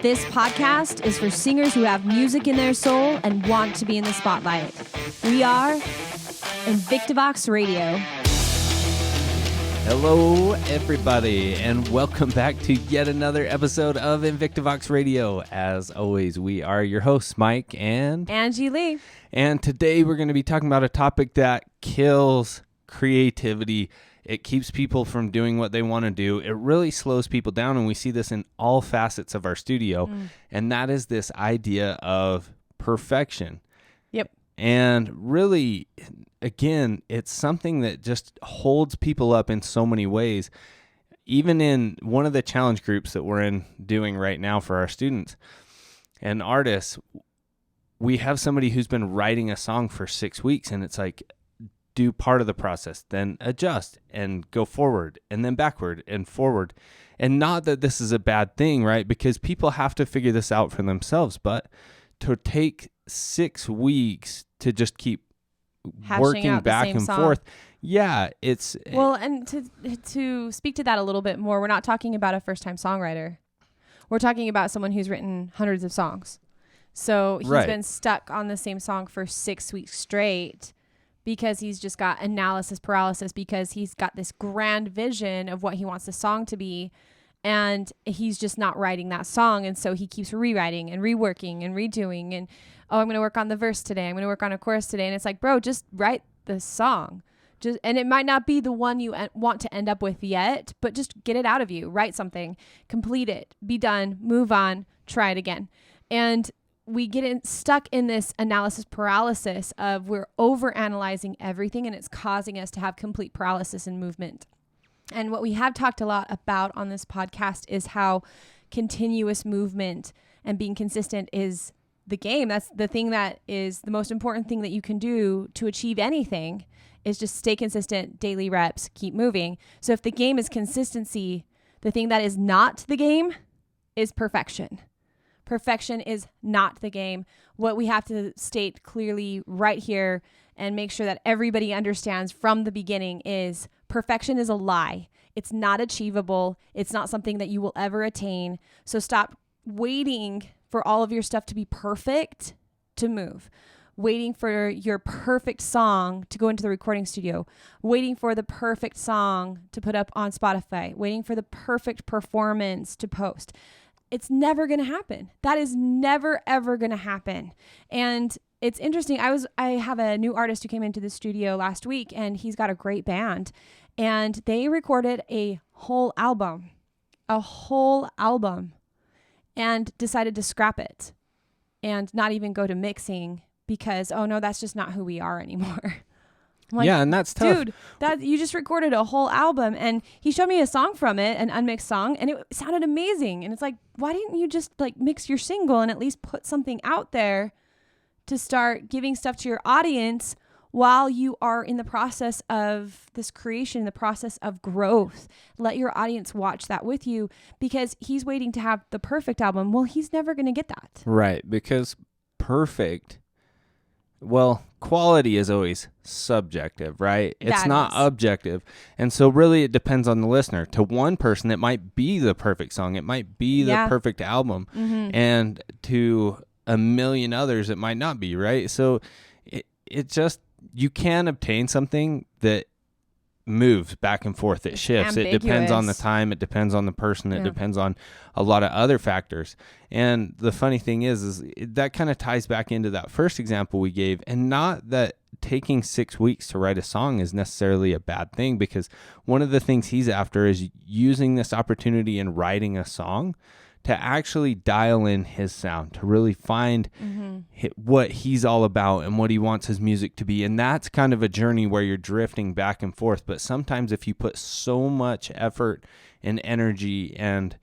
This podcast is for singers who have music in their soul and want to be in the spotlight. We are INVICTA Vox Radio. Hello, everybody, and welcome back to yet another episode of INVICTA Vox Radio. As always, we are your hosts, Mike and Angie Lee. And today we're going to be talking about a topic that kills creativity. It keeps people from doing what they want to do. It really slows people down, and we see this in all facets of our studio, and that is this idea of perfection. Yep. And really, again, it's something that just holds people up in so many ways. Even in one of the challenge groups that we're doing right now for our students and artists, we have somebody who's been writing a song for 6 weeks, and it's like, do part of the process, then adjust and go forward and then backward and forward. And not that this is a bad thing, right? Because people have to figure this out for themselves, but to take 6 weeks to just keep working back and forth. Yeah, it's... Well, and to speak to that a little bit more, we're not talking about a first-time songwriter. We're talking about someone who's written hundreds of songs. So he's been stuck on the same song for 6 weeks straight because he's just got analysis paralysis, because he's got this grand vision of what he wants the song to be, and he's just not writing that song. And so he keeps rewriting and reworking and redoing, and I'm going to work on the verse today, I'm going to work on a chorus today. And it's like, bro, just write the song. And it might not be the one you want to end up with yet, but just get it out of you. Write something, complete it, be done, move on, try it again. And we get stuck in this analysis paralysis of we're overanalyzing everything, and it's causing us to have complete paralysis in movement. And what we have talked a lot about on this podcast is how continuous movement and being consistent is the game. That's the thing that is the most important thing that you can do to achieve anything, is just stay consistent, daily reps, keep moving. So if the game is consistency, the thing that is not the game is perfection. Perfection is not the game. What we have to state clearly right here and make sure that everybody understands from the beginning is perfection is a lie. It's not achievable. It's not something that you will ever attain. So stop waiting for all of your stuff to be perfect to move. Waiting for your perfect song to go into the recording studio, waiting for the perfect song to put up on Spotify, waiting for the perfect performance to post. It's never going to happen. That is never, ever going to happen. And it's interesting. I have a new artist who came into the studio last week, and he's got a great band, and they recorded a whole album, and decided to scrap it and not even go to mixing because, oh no, that's just not who we are anymore. I'm like, yeah, and that's tough. Dude, that you just recorded a whole album, and he showed me a song from it, an unmixed song, and it sounded amazing. And it's like, why didn't you just like mix your single and at least put something out there to start giving stuff to your audience while you are in the process of this creation, the process of growth? Let your audience watch that with you, because he's waiting to have the perfect album. Well, he's never going to get that. Right, because perfect... Well, quality is always subjective, right? It's not objective. And so really it depends on the listener. To one person, it might be the perfect song. It might be the perfect album. Mm-hmm. And to a million others, it might not be, right? So it just, you can obtain something that moves back and forth. It shifts. Ambiguous. It depends on the time. It depends on the person. It depends on a lot of other factors. And the funny thing is that kind of ties back into that first example we gave, and not that taking 6 weeks to write a song is necessarily a bad thing, because one of the things he's after is using this opportunity in writing a song to actually dial in his sound, to really find what he's all about and what he wants his music to be. And that's kind of a journey where you're drifting back and forth. But sometimes if you put so much effort and energy and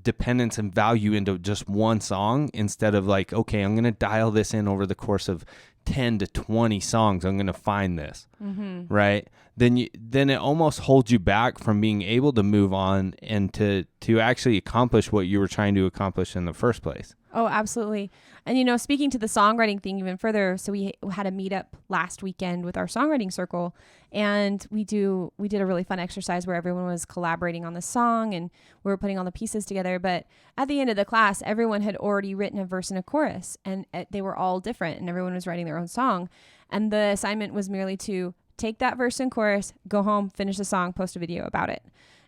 dependence and value into just one song, instead of like, okay, I'm going to dial this in over the course of 10 to 20 songs, I'm going to find this. right? Then it almost holds you back from being able to move on and to actually accomplish what you were trying to accomplish in the first place. Oh, absolutely. And, speaking to the songwriting thing even further, so we had a meetup last weekend with our songwriting circle, and we did a really fun exercise where everyone was collaborating on the song and we were putting all the pieces together. But at the end of the class, everyone had already written a verse and a chorus, and they were all different, and everyone was writing their own song. And the assignment was merely to take that verse and chorus, go home, finish the song, post a video about it.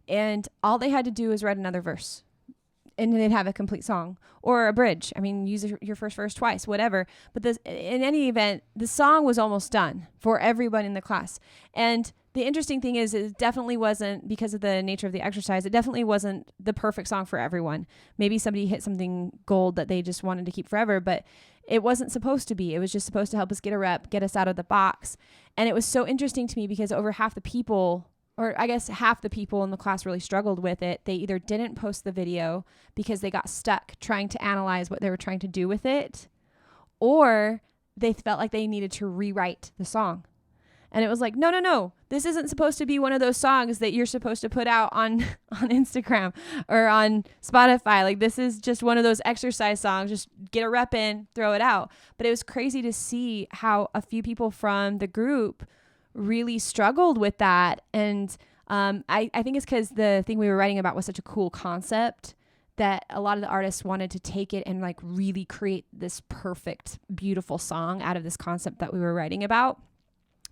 And all they had to do was write another verse, and they'd have a complete song or a bridge. I mean, use your first verse twice, whatever. But in any event, the song was almost done for everyone in the class. And the interesting thing is, it definitely wasn't, because of the nature of the exercise, it definitely wasn't the perfect song for everyone. Maybe somebody hit something gold that they just wanted to keep forever, but it wasn't supposed to be. It was just supposed to help us get a rep, get us out of the box. And it was so interesting to me because over half the people, or I guess half the people in the class, really struggled with it. They either didn't post the video because they got stuck trying to analyze what they were trying to do with it, or they felt like they needed to rewrite the song. And it was like, no, this isn't supposed to be one of those songs that you're supposed to put out on Instagram or on Spotify. Like, this is just one of those exercise songs. Just get a rep in, throw it out. But it was crazy to see how a few people from the group really struggled with that. And I think it's because the thing we were writing about was such a cool concept that a lot of the artists wanted to take it and like really create this perfect, beautiful song out of this concept that we were writing about.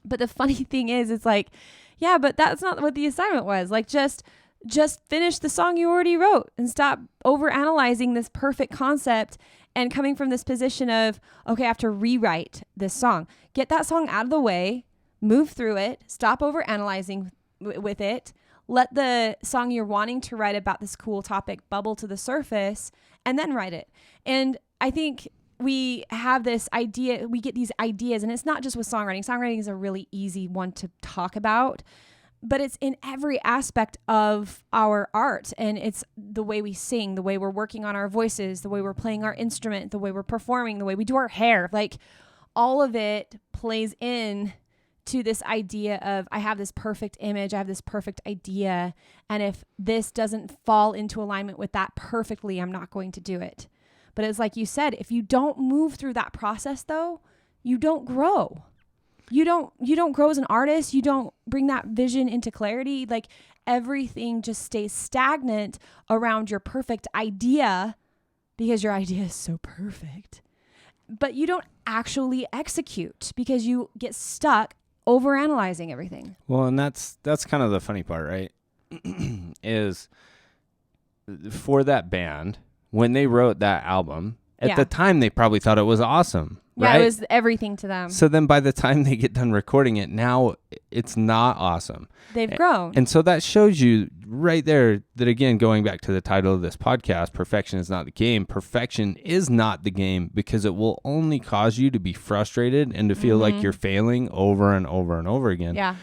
But the funny thing is, it's like, yeah, but that's not what the assignment was. Like, just finish the song you already wrote and stop overanalyzing this perfect concept and coming from this position of, okay, I have to rewrite this song. Get that song out of the way, move through it, stop overanalyzing with it, let the song you're wanting to write about this cool topic bubble to the surface, and then write it. And I think we have this idea, we get these ideas, and it's not just with songwriting. Songwriting is a really easy one to talk about, but it's in every aspect of our art. And it's the way we sing, the way we're working on our voices, the way we're playing our instrument, the way we're performing, the way we do our hair. Like, all of it plays in to this idea of, I have this perfect image, I have this perfect idea, and if this doesn't fall into alignment with that perfectly, I'm not going to do it. But it's like you said, if you don't move through that process, though, you don't grow. You don't grow as an artist. You don't bring that vision into clarity. Like, everything just stays stagnant around your perfect idea because your idea is so perfect. But you don't actually execute because you get stuck overanalyzing everything. Well, and that's kind of the funny part, right? Is for that band, when they wrote that album, at the time they probably thought it was awesome, right? Yeah, it was everything to them. So then by the time they get done recording it, now it's not awesome. They've grown. And so that shows you right there that, again, going back to the title of this podcast, perfection is not the game. Perfection is not the game because it will only cause you to be frustrated and to feel like you're failing over and over and over again. Yeah.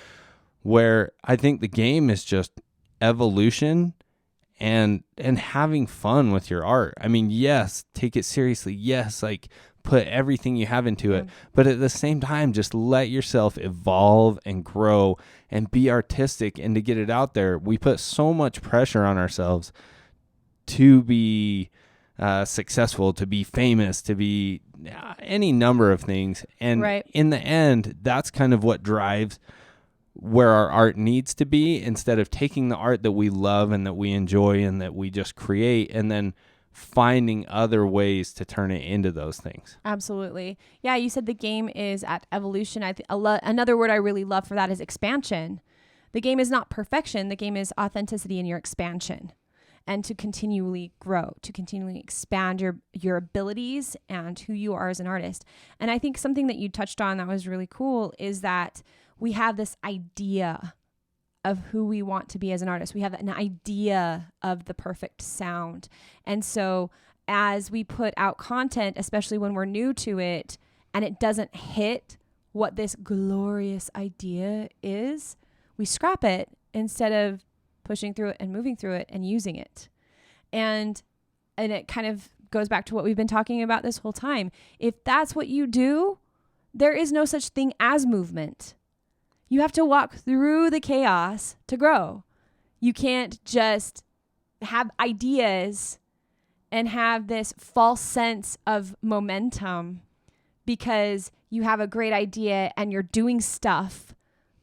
Where I think the game is just evolution and having fun with your art. I mean, yes, take it seriously. Yes, like, put everything you have into it. But at the same time, just let yourself evolve and grow and be artistic, and to get it out there. We put so much pressure on ourselves to be successful, to be famous, to be any number of things. And in the end, that's kind of what drives where our art needs to be, instead of taking the art that we love and that we enjoy and that we just create and then finding other ways to turn it into those things. Absolutely. Yeah, you said the game is at evolution. Another word I really love for that is expansion. The game is not perfection. The game is authenticity in your expansion, and to continually grow, to continually expand your abilities and who you are as an artist. And I think something that you touched on that was really cool is that we have this idea of who we want to be as an artist. We have an idea of the perfect sound. And so as we put out content, especially when we're new to it and it doesn't hit what this glorious idea is, we scrap it instead of pushing through it and moving through it and using it. And it kind of goes back to what we've been talking about this whole time. If that's what you do, there is no such thing as movement. You have to walk through the chaos to grow. You can't just have ideas and have this false sense of momentum because you have a great idea and you're doing stuff,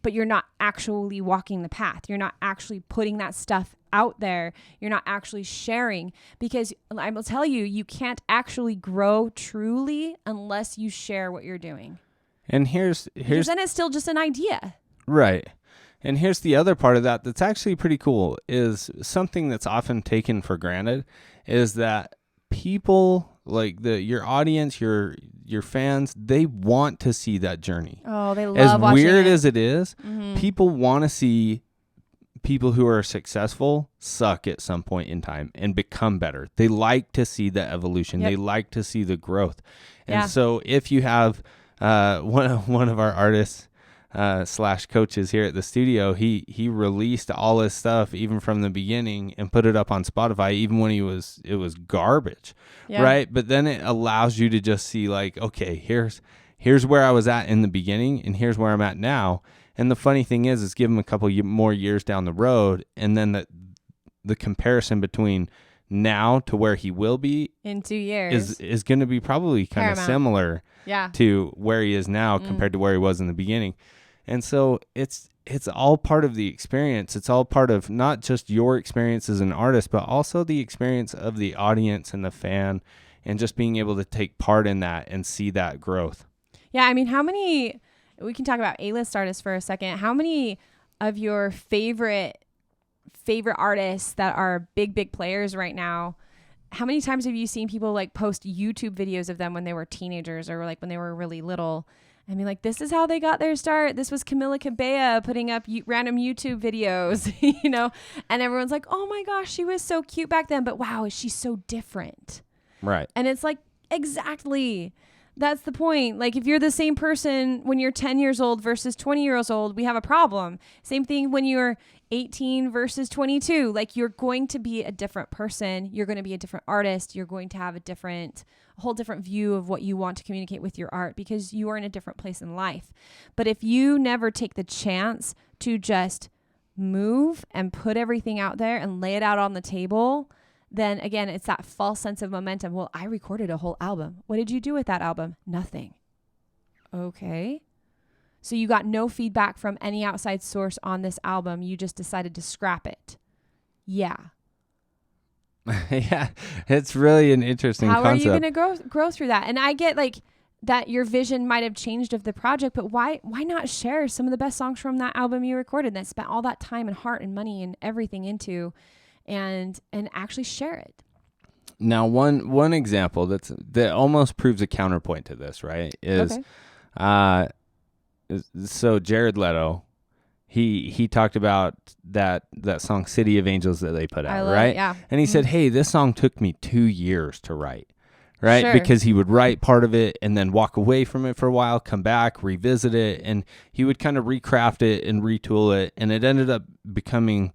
but you're not actually walking the path. You're not actually putting that stuff out there. You're not actually sharing, because I will tell you, you can't actually grow truly unless you share what you're doing. And here's then it's still just an idea. Right. And here's the other part of that that's actually pretty cool, is something that's often taken for granted, is that people, like your audience, your fans, they want to see that journey. Oh, they love as watching weird it. as it is, people want to see people who are successful suck at some point in time and become better. They like to see the evolution. They like to see the growth. And so if you have one of our artists / coaches here at the studio, he released all his stuff even from the beginning and put it up on Spotify even when it was garbage, right? But then it allows you to just see, like, okay, here's where I was at in the beginning and here's where I'm at now. And the funny thing is give him a couple more years down the road, and then the comparison between now to where he will be in 2 years is going to be probably kind of similar to where he is now compared to where he was in the beginning. And so it's all part of the experience. It's all part of not just your experience as an artist, but also the experience of the audience and the fan, and just being able to take part in that and see that growth. Yeah, I mean, we can talk about A-list artists for a second. How many of your favorite artists that are big players right now, how many times have you seen people like post YouTube videos of them when they were teenagers or like when they were really little? I mean, like, this is how they got their start. This was Camila Cabello putting up random YouTube videos, you know, and everyone's like, oh my gosh, she was so cute back then, but wow, is she so different? Right. And it's like, exactly. That's the point. Like, if you're the same person when you're 10 years old versus 20 years old, we have a problem. Same thing when you're 18 versus 22. Like, you're going to be a different person. You're going to be a different artist. You're going to have a whole different view of what you want to communicate with your art, because you are in a different place in life. But if you never take the chance to just move and put everything out there and lay it out on the table, then again, it's that false sense of momentum. Well, I recorded a whole album. What did you do with that album? Nothing. Okay. So you got no feedback from any outside source on this album. You just decided to scrap it. Yeah. Yeah, it's really an interesting concept. How are you going to grow through that? And I get like that your vision might have changed of the project, but why not share some of the best songs from that album you recorded that spent all that time and heart and money and everything into, and actually share it? Now, one example that almost proves a counterpoint to this, right, is so Jared Leto, he talked about that song City of Angels that they put out, right? Yeah. And he said, hey, this song took me 2 years to write, right? Sure. Because he would write part of it and then walk away from it for a while, come back, revisit it, and he would kind of recraft it and retool it, and it ended up becoming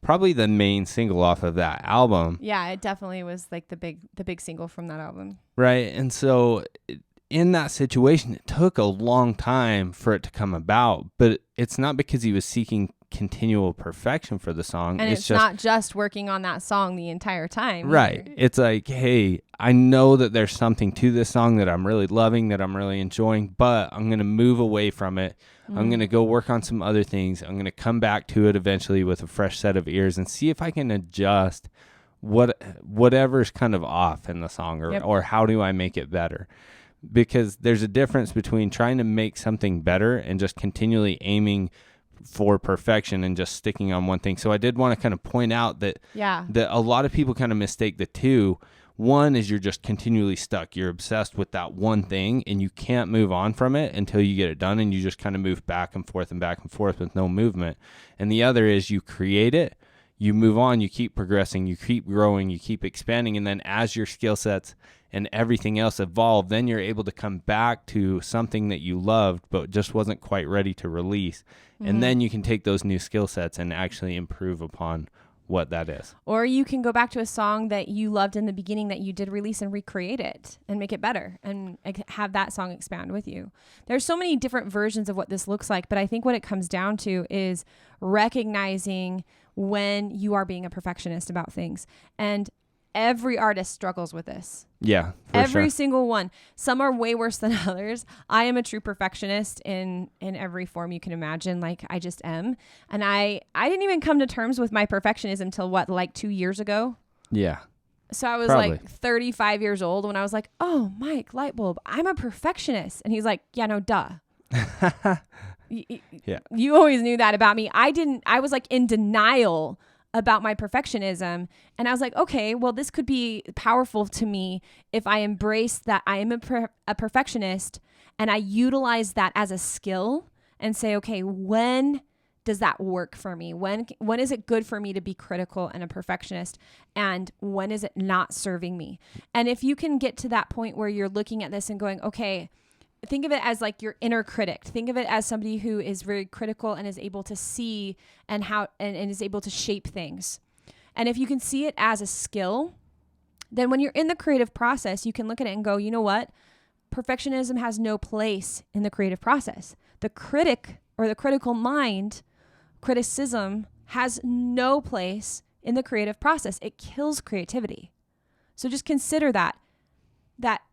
probably the main single off of that album. Yeah, it definitely was like the big single from that album. Right. And so in that situation, it took a long time for it to come about, but it's not because he was seeking continual perfection for the song. And it's just not just working on that song the entire time. Right. Either. It's like, hey, I know that there's something to this song that I'm really loving, that I'm really enjoying, but I'm going to move away from it. I'm going to go work on some other things. I'm going to come back to it eventually with a fresh set of ears and see if I can adjust whatever's kind of off in the song, or how do I make it better? Because there's a difference between trying to make something better and just continually aiming for perfection and just sticking on one thing. So I did want to kind of point out that a lot of people kind of mistake the two. One is you're just continually stuck. You're obsessed with that one thing and you can't move on from it until you get it done, and you just kind of move back and forth with no movement. And the other is you create it, you move on, you keep progressing, you keep growing, you keep expanding, and then as your skill sets and everything else evolve, then you're able to come back to something that you loved but just wasn't quite ready to release. And then you can take those new skill sets and actually improve upon what that is. Or you can go back to a song that you loved in the beginning that you did release and recreate it and make it better and have that song expand with you. There's so many different versions of what this looks like, but I think what it comes down to is recognizing when you are being a perfectionist about things. And every artist struggles with this. Yeah, every single one. Some are way worse than others. I am a true perfectionist in every form you can imagine. Like, I just am. And I didn't even come to terms with my perfectionism till like 2 years ago. Yeah. So I was like 35 years old when I was like, oh, Mike, light bulb, I'm a perfectionist. And he's like, yeah, no, duh. Yeah. You always knew that about me. I was like in denial about my perfectionism. And I was like, okay, well, this could be powerful to me if I embrace that I am a perfectionist and I utilize that as a skill and say, okay, when does that work for me? When is it good for me to be critical and a perfectionist? And when is it not serving me? And if you can get to that point where you're looking at this and going, okay, think of it as like your inner critic. Think of it as somebody who is very critical and is able to see and is able to shape things. And if you can see it as a skill, then when you're in the creative process, you can look at it and go, you know what? Perfectionism has no place in the creative process. The critic or the critical mind, criticism has no place in the creative process. It kills creativity. So just consider that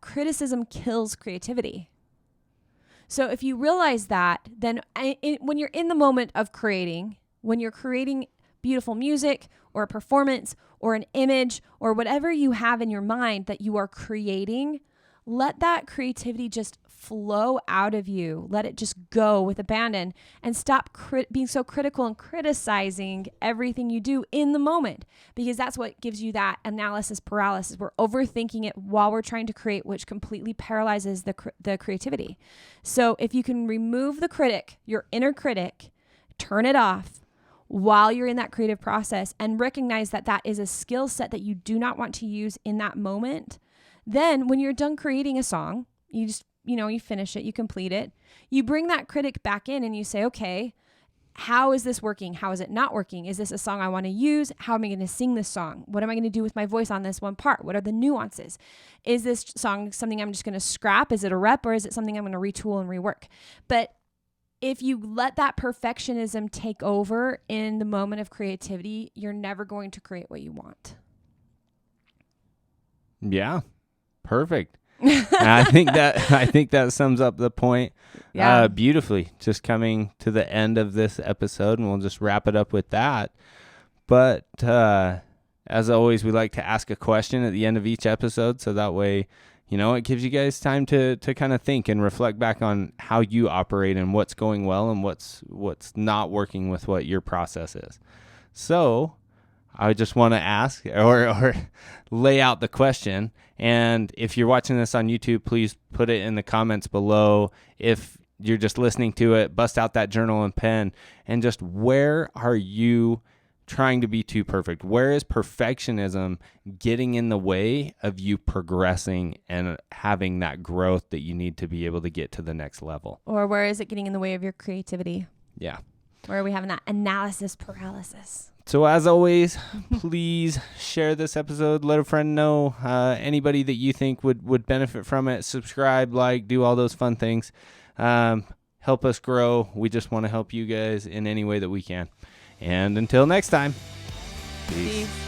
criticism kills creativity. So if you realize that, then when you're in the moment of creating, when you're creating beautiful music or a performance or an image or whatever you have in your mind that you are creating, let that creativity just flow out of you. Let it just go with abandon and stop being so critical and criticizing everything you do in the moment, because that's what gives you that analysis paralysis. We're overthinking it while we're trying to create, which completely paralyzes the creativity. So if you can remove the critic, your inner critic, turn it off while you're in that creative process and recognize that that is a skill set that you do not want to use in that moment, then when you're done creating a song, you just, you finish it, you complete it, you bring that critic back in and you say, okay, how is this working? How is it not working? Is this a song I want to use? How am I going to sing this song? What am I going to do with my voice on this one part? What are the nuances? Is this song something I'm just going to scrap? Is it a rep, or is it something I'm going to retool and rework? But if you let that perfectionism take over in the moment of creativity, you're never going to create what you want. Yeah. Perfect. I think that sums up the point beautifully. Just coming to the end of this episode, and we'll just wrap it up with that. But as always, we like to ask a question at the end of each episode, so that way, it gives you guys time to kind of think and reflect back on how you operate and what's going well and what's not working with what your process is. So I just want to ask or lay out the question. And if you're watching this on YouTube, please put it in the comments below. If you're just listening to it, bust out that journal and pen and just, where are you trying to be too perfect? Where is perfectionism getting in the way of you progressing and having that growth that you need to be able to get to the next level? Or where is it getting in the way of your creativity? Yeah. Where are we having that analysis paralysis? So as always, please share this episode. Let a friend know. Anybody that you think would benefit from it. Subscribe, do all those fun things. Help us grow. We just want to help you guys in any way that we can. And until next time, peace.